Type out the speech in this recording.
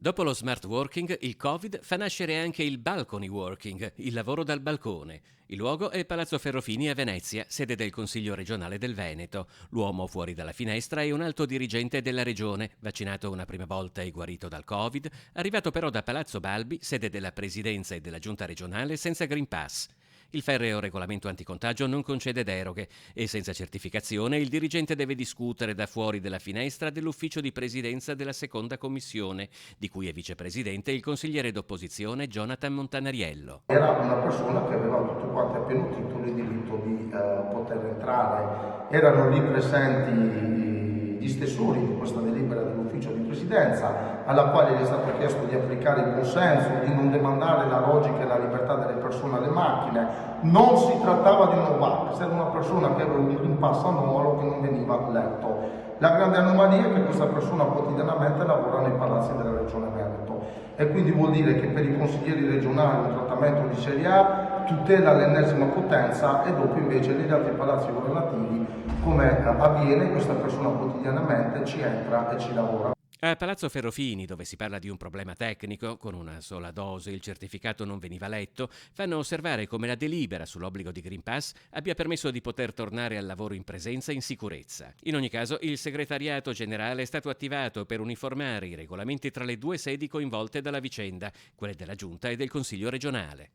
Dopo lo smart working, il Covid fa nascere anche il balcony working, il lavoro dal balcone. Il luogo è Palazzo Ferrofini a Venezia, sede del Consiglio regionale del Veneto. L'uomo fuori dalla finestra è un alto dirigente della regione, vaccinato una prima volta e guarito dal Covid, arrivato però da Palazzo Balbi, sede della presidenza e della giunta regionale, senza Green Pass. Il ferreo regolamento anticontagio non concede deroghe e senza certificazione il dirigente deve discutere da fuori della finestra dell'ufficio di presidenza della seconda commissione, di cui è vicepresidente il consigliere d'opposizione Jonathan Montanariello. Era una persona che aveva tutti quanti a pieno titolo il diritto di poter entrare. Erano lì presenti gli stessori di questa delibera dell'ufficio di presidenza, alla quale gli è stato chiesto di applicare il buon senso, di non demandare la logica e la libertà delle persone alle macchine. Non si trattava di un Novax, era una persona che aveva un Green Pass anonimo che non veniva letto. La grande anomalia è che questa persona quotidianamente lavora nei palazzi della regione Veneto e quindi vuol dire che per i consiglieri regionali un trattamento di serie A tutela l'ennesima potenza e dopo invece negli altri palazzi governativi, come avviene, questa persona quotidianamente ci entra e ci lavora. A Palazzo Ferrofini, dove si parla di un problema tecnico, con una sola dose il certificato non veniva letto, fanno osservare come la delibera sull'obbligo di Green Pass abbia permesso di poter tornare al lavoro in presenza in sicurezza. In ogni caso, il segretariato generale è stato attivato per uniformare i regolamenti tra le due sedi coinvolte dalla vicenda, quelle della Giunta e del Consiglio regionale.